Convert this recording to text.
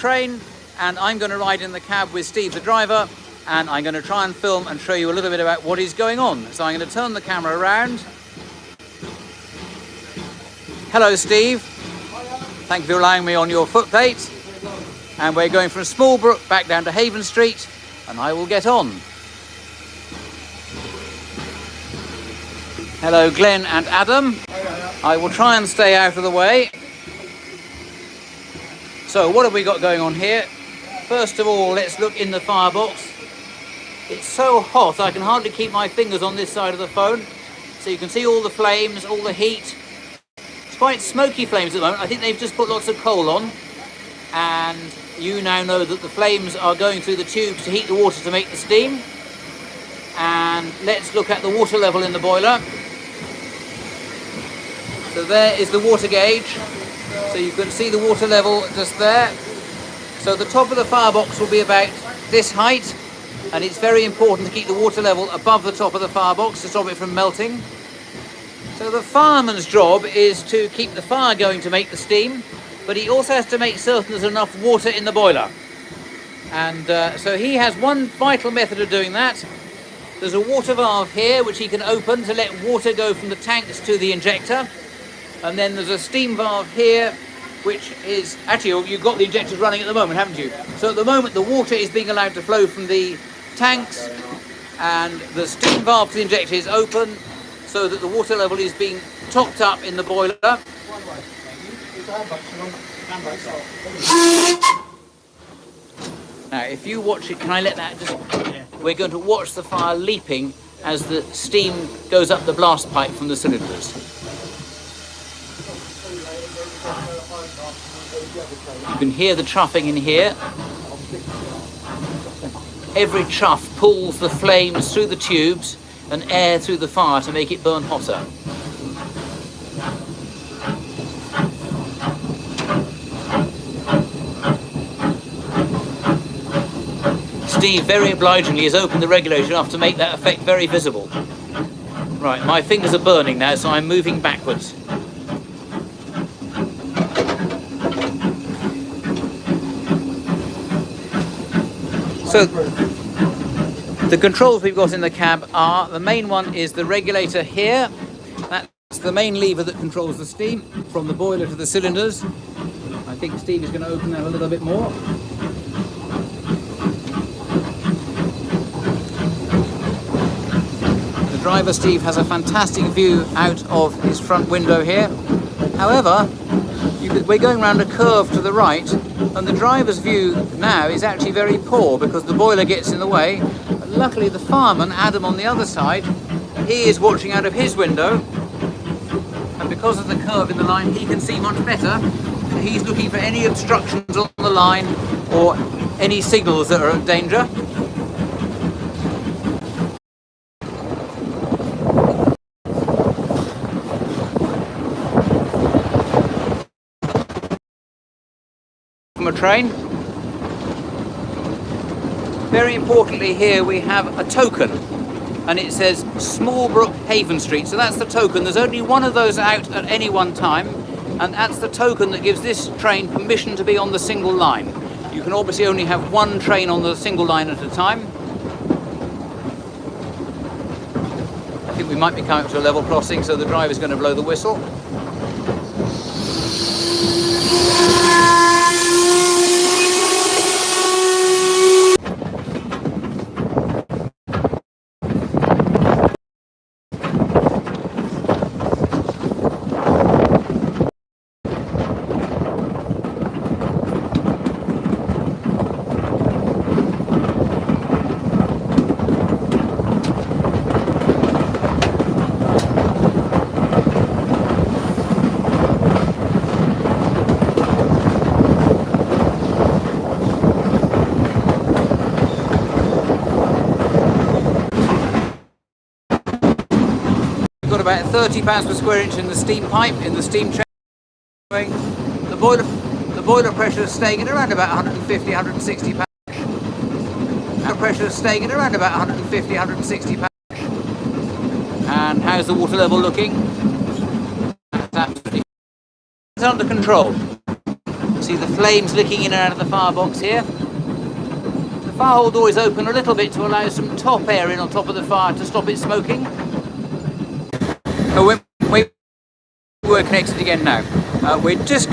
train, and I'm going to ride in the cab with Steve, the driver, and I'm going to try and film and show you a little bit about what is going on. So I'm going to turn the camera around. Hello, Steve. Thank you for allowing me on your footplate. And we're going from Smallbrook back down to Haven Street, and I will get on. Hello, Glenn and Adam. I will try and stay out of the way. So what have we got going on here? First of all, let's look in the firebox. It's so hot I can hardly keep my fingers on this side of the phone. So you can see all the flames, all the heat. It's quite smoky flames at the moment. I think they've just put lots of coal on. And you now know that the flames are going through the tubes to heat the water to make the steam. And let's look at the water level in the boiler. So there is the water gauge. So you can see the water level just there. So the top of the firebox will be about this height, and it's very important to keep the water level above the top of the firebox to stop it from melting. So the fireman's job is to keep the fire going to make the steam, but he also has to make certain there's enough water in the boiler. And so he has one vital method of doing that. There's a water valve here which he can open to let water go from the tanks to the injector. And then there's a steam valve here, which is, actually you've got the injectors running at the moment, haven't you? So at the moment the water is being allowed to flow from the tanks, and the steam valve to the injector is open, so that the water level is being topped up in the boiler. Now if you watch it, can I let that just, we're going to watch the fire leaping as the steam goes up the blast pipe from the cylinders. You can hear the troughing in here. Every trough pulls the flames through the tubes and air through the fire to make it burn hotter. Steve very obligingly has opened the regulator enough to make that effect very visible. Right, my fingers are burning now, so I'm moving backwards. So the controls we've got in the cab are, the main one is the regulator here. That's the main lever that controls the steam from the boiler to the cylinders. I think Steve is going to open that a little bit more. The driver, Steve, has a fantastic view out of his front window here. However, we're going around a curve to the right, and the driver's view now is actually very poor because the boiler gets in the way. But luckily the fireman, Adam, on the other side, he is watching out of his window, and because of the curve in the line he can see much better. He's looking for any obstructions on the line or any signals that are of danger. From a train. Very importantly here we have a token, and it says Smallbrook Haven Street. So that's the token. There's only one of those out at any one time, and that's the token that gives this train permission to be on the single line. You can obviously only have one train on the single line at a time. I think we might be coming up to a level crossing, so the driver's going to blow the whistle. Got about £30 per square inch in the steam pipe, in the steam chamber. The boiler pressure is staying at around about 150, 160 pounds. The pressure is staying at around about 150, 160 pounds. And how's the water level looking? It's absolutely under control. See the flames licking in and out of the firebox here. The firehole door is open a little bit to allow some top air in on top of the fire to stop it smoking. Oh, we're connected again now. We're just